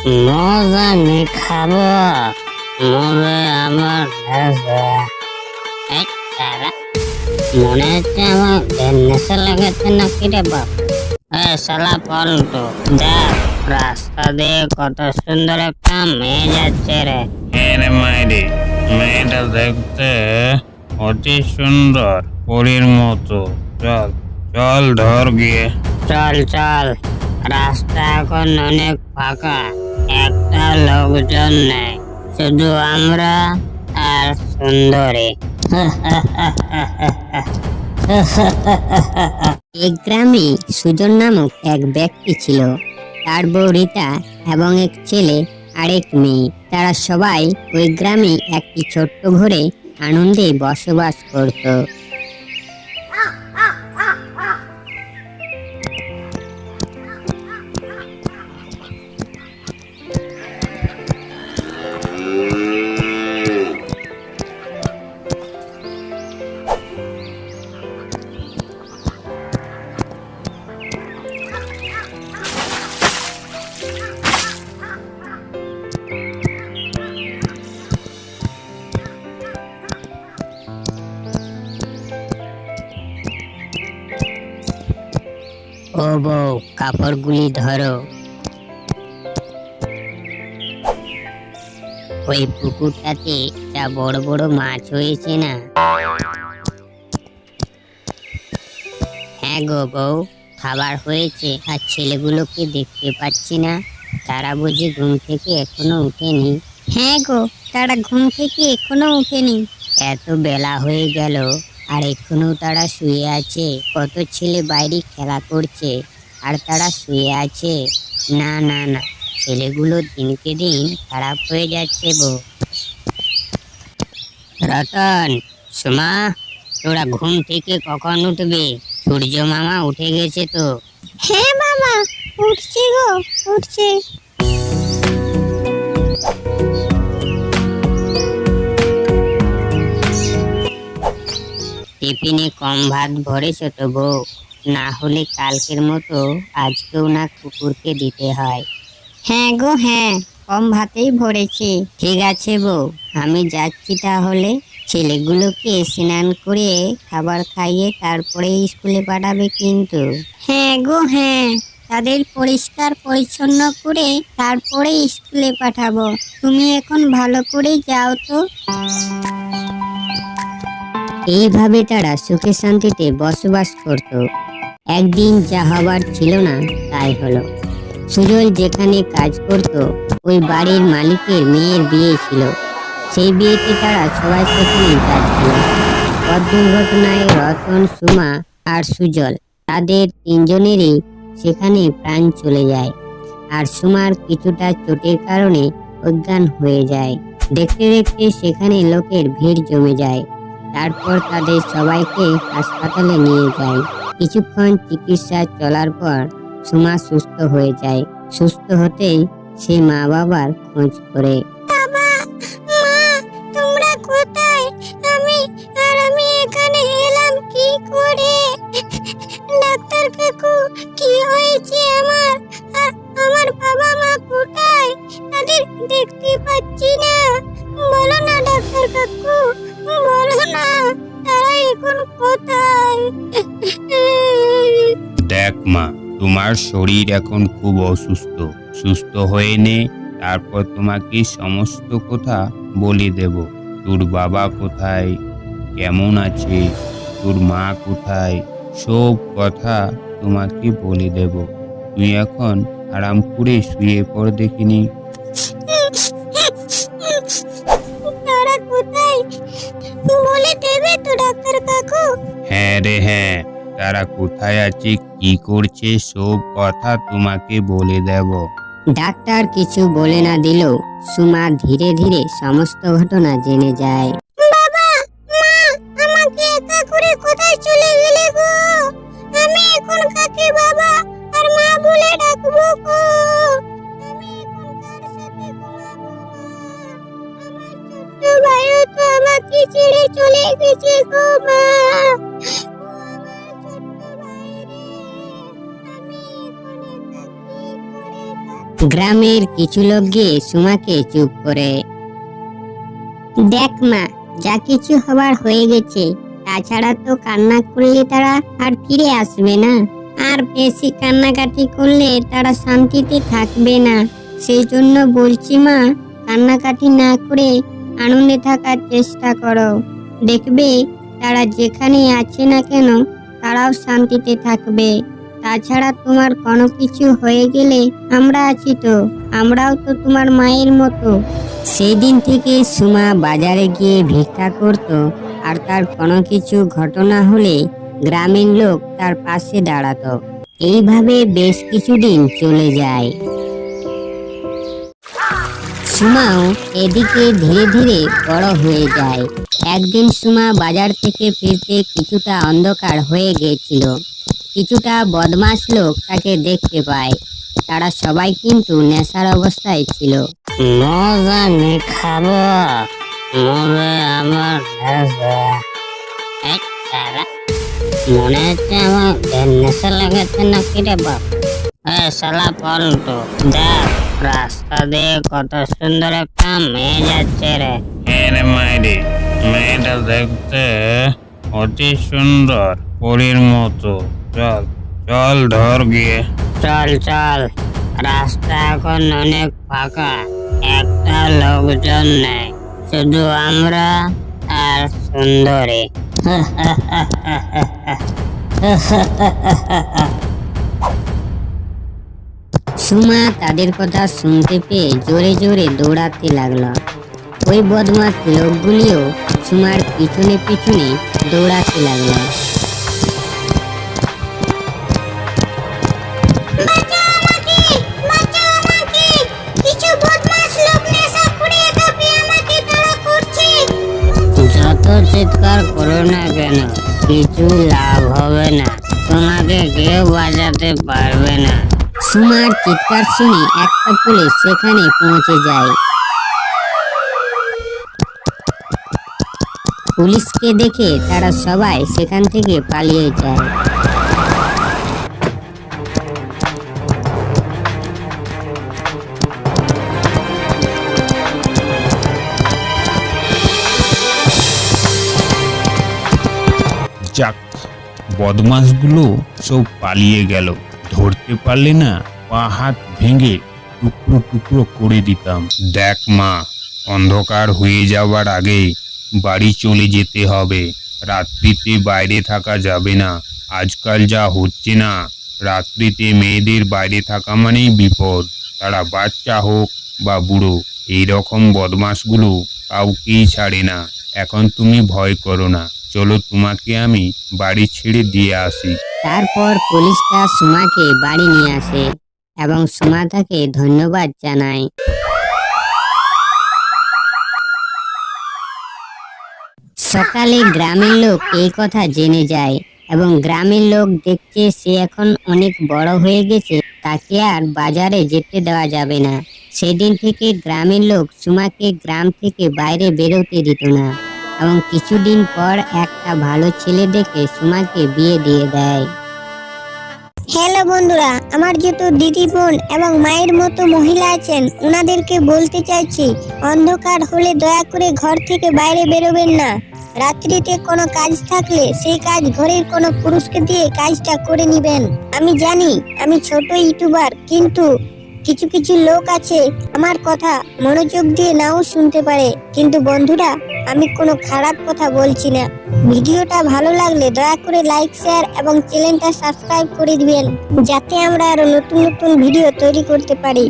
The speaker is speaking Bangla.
মজা আমি খাবো মরে আমার মনে হচ্ছে আমার নেশা লাগাচ্ছে নাকি রে বাপ। শালা পল্টু দেখ রাস্তা দিয়ে কত সুন্দর একটা মেয়ে যাচ্ছে রে। এরে মাইরি, মেয়েটা দেখতে অতি সুন্দর, পরীর মতো। চল চল ধর গিয়ে। চল চল, রাস্তা এখন অনেক ফাঁকা, একটা লোকজন নেই, শুধু আমরা আর সুন্দরী। এক গ্রামে সুজন নামক এক ব্যক্তি ছিল। তার বউ রীতা এবং এক ছেলে আর এক মেয়ে। তারা সবাই ওই গ্রামে একটি ছোট্ট ঘরে আনন্দে বসবাস করত। ও বউ, কাপড়গুলি ধরো। ওই পুকুরটাতে যা বড় বড় মাছ হয়েছে না। হ্যাঁ গো বউ, খাবার হয়েছে। আর ছেলেগুলোকে দেখতে পাচ্ছি না, তারা বুঝি ঘুম থেকে এখনো উঠেনি? হ্যাঁ গো, তারা ঘুম থেকে এখনো উঠেনি। এত বেলা হয়ে গেল আর এখনো তারা শুয়ে আছে। কত ছেলে বাইরে খেলা করছে আর তারা শুয়ে আছে। না না না, ছেলেগুলো দিনকে দিন খারাপ হয়ে যাচ্ছে বউ। রতন, সুমা, তোরা ঘুম থেকে কখন উঠবে? সূর্য মামা উঠে গেছে তো। হ্যাঁ মামা, উঠছি গো, উঠছি। টিফিনে কম ভাত ভরেছো তো বউ? না হলে কালকের মতো আজকেও না কুকুরকে দিতে হয়। হ্যাঁ গো হ্যাঁ, কম ভাতেই ভরেছি। ঠিক আছে বউ, আমি যাচ্ছি তাহলে। ছেলেগুলোকে স্নান করে খাবার খাইয়ে তারপরে স্কুলে পাঠাবে কিন্তু। হ্যাঁ গো হ্যাঁ, তাদের পরিষ্কার পরিচ্ছন্ন করে তারপরে স্কুলে পাঠাবো। তুমি এখন ভালো করে যাও তো। এইভাবে তারা সুখে শান্তিতে বসবাস করত। একদিন যা হবার ছিল না তাই হলো। সুজল যেখানে কাজ করত ওই বাড়ির মালিকের মেয়ের বিয়ে ছিল। সেই বিয়েতে তারা সবাই সেখানে যাচ্ছিল। পথ দুর্ঘটনায় রতন, সুমা আর সুজল, তাদের তিনজনেরই সেখানে প্রাণ চলে যায়। আর সুমার কিছুটা চোটের কারণে অজ্ঞান হয়ে যায়। দেখতে দেখতে সেখানে লোকের ভিড় জমে যায়। তারপর তাদের সবাইকে হাসপাতালে নিয়ে যায়। কিছুক্ষণ চিকিৎসা চলার পর সুমা সুস্থ হয়ে যায়। সুস্থ হতেই সে মা বাবার খোঁজ করে। বাবা, মা, তোমরা কোথায়? আমি এখানে এলাম কি করে? ডাক্তার কাকু, কি হয়েছে আমার? আর আমার বাবা মা কোথায়? তাদের দেখতে পাচ্ছি না। বলো না ডাক্তার কাকু, বলো না, তারা এখন কোথায়? দেখ মা, তোমার শরীর এখন খুব অসুস্থ। সুস্থ হয়ে নে, তারপর তোমাকে সমস্ত কথা বলে দেব। তোর বাবা কোথায়, কেমন আছে, তোর মা কোথায়, সব কথা তোমাকে বলে দেব। তুই এখন আরাম করে শুয়ে পড় দেখিনি। তারা কোথায় বলে দেবে তো ডাক্তার কাকু? হ্যাঁ রে হ্যাঁ, তারা কোথায় আছে, কি করছে, সব কথা তোমাকে বলে দেব। ডাক্তার কিছু বলে না দিলেও সুমা ধীরে ধীরে সমস্ত ঘটনা জেনে যায়। বাবা, মা, আমাকে একা করে কোথায় চলে গেলে গো? আমি এখন কাকে বাবা আর মা বলে ডাকবো গো? আমি এখন কার সাথে ঘুমাবো মা? আমার ছোট্ট ভাইও তো আমাকে ছেড়ে চলে গেছে গো মা। ও আমার ছোট্ট ভাই রে, আমি এখন একা কি করে থাকবো? গ্রামের কিছু লোক গিয়ে সুমাকে চুপ করে। দেখ মা, যা কিছু হবার হয়ে গেছে, তাছাড়া তো কান্না করলে তারা আর ফিরে আসবে না, আর বেশি কান্নাকাটি করলে তারা শান্তিতে থাকবে না। সেই জন্য বলছি মা, কান্নাকাটি না করে আনন্দে থাকার চেষ্টা করো। দেখবে তারা যেখানে আছে না কেন তারাও শান্তিতে থাকবে। তাছাড়া তোমার কোনো কিছু হয়ে গেলে আমরা আছি তো, আমরাও তো তোমার মায়ের মতো। সেই দিন থেকে সুমা বাজারে গিয়ে ভিক্ষা করত, আর তার কোনো কিছু ঘটনা হলে গ্রামীণ লোক তার পাশে দাঁড়াতো। এইভাবে বেশ কিছুদিন চলে যায়। সুমাও এদিকে ধীরে ধীরে বড় হয়ে যায়। একদিন সুমা বাজার থেকে ফিরতে কিছুটা অন্ধকার হয়ে গিয়েছিল। কিছুটা বদমাশ লোক তাকে দেখতে পায়। তারা সবাই কিন্তু নেশার অবস্থায় ছিল। মজা নিয়ে খাবো, মনে আমার মনে হচ্ছে আমার নেশা লাগাচ্ছে নাকি রে বাপ। শালা পল্টু, দেখ রাস্তা দিয়ে কত সুন্দর একটা মেয়ে যাচ্ছে রে। রে মাইরে, মেয়েটা দেখতে অতি সুন্দর, পরীর মতো। চল চল ধর গিয়ে। চল চল, রাস্তা এখন অনেক ফাঁকা, একটা লোকজন নেই, শুধু আমরা আর সুন্দরী। সুমা তাদের কথা শুনতে পেয়ে জোরে জোরে দৌড়াতে লাগলো। ওই বদমাশ লোকগুলিও সুমার পিছনে পিছনে দৌড়াতে লাগলো। যত চিৎকার করো না কেন, কিছু লাভ হবে না, তোমাকে কেউ বাঁচাতে পারবে না। সুমার চিৎকার শুনে একটা পুলিশ সেখানে পৌঁছে যায়। পুলিশকে দেখে তারা সবাই সেখান থেকে পালিয়ে যায়। যাক, বদমাশগুলো সব পালিয়ে গেল। ধরতে পারলে না, পা হাত ভেঙে টুকরো টুকরো করে দিতাম। দেখ মা, অন্ধকার হয়ে যাওয়ার আগে বাড়ি চলে যেতে হবে। রাত্রিতে বাইরে থাকা যাবে না। আজকাল যা হচ্ছে না, রাত্রিতে মেয়েদের বাইরে থাকা মানেই বিপদ। তারা বাচ্চা হোক বা বুড়ো, এই রকম বদমাশগুলো কাউকেই ছাড়ে না। এখন তুমি ভয় করো না, চলো তোমাকে আমি বাড়ি ছেড়ে দিয়ে আসি। তারপর পুলিশটা সুমাকে বাড়ি নিয়ে আসে এবং সুমা তাকে ধন্যবাদ জানায়। সকালে গ্রামের লোক এই কথা জেনে যায় এবং গ্রামের লোক দেখছে সে এখন অনেক বড় হয়ে গেছে, তাকে আর বাজারে যেতে দেওয়া যাবে না। সেদিন থেকে গ্রামের লোক সুমাকে গ্রাম থেকে বাইরে বেরোতে দিত না এবং কিছুদিন পর একটা ভালো ছেলে দেখে সুমাকে বিয়ে দিয়ে দেয়। হ্যালো বন্ধুরা, আমার যত দিদি বোন এবং মায়ের মতো মহিলা আছেন ওনাদেরকে বলতে চাইছি, অন্ধকার হলে দয়া করে ঘর থেকে বাইরে বেরোবেন না। রাত্রিতে কোনো কাজ থাকলে সেই কাজ ঘরের কোনো পুরুষকে দিয়ে কাজটা করে নিবেন। আমি জানি আমি ছোট ইউটিউবার, কিন্তু কিছু কিছু লোক আছে আমার কথা মনোযোগ দিয়ে নাও শুনতে পারে। কিন্তু বন্ধুরা, আমি কোনো খারাপ কথা বলছি না। ভিডিওটা ভালো লাগলে দয়া করে লাইক, শেয়ার এবং চ্যানেলটা সাবস্ক্রাইব করে দিবেন, যাতে আমরা আরো নতুন নতুন ভিডিও তৈরি করতে পারি।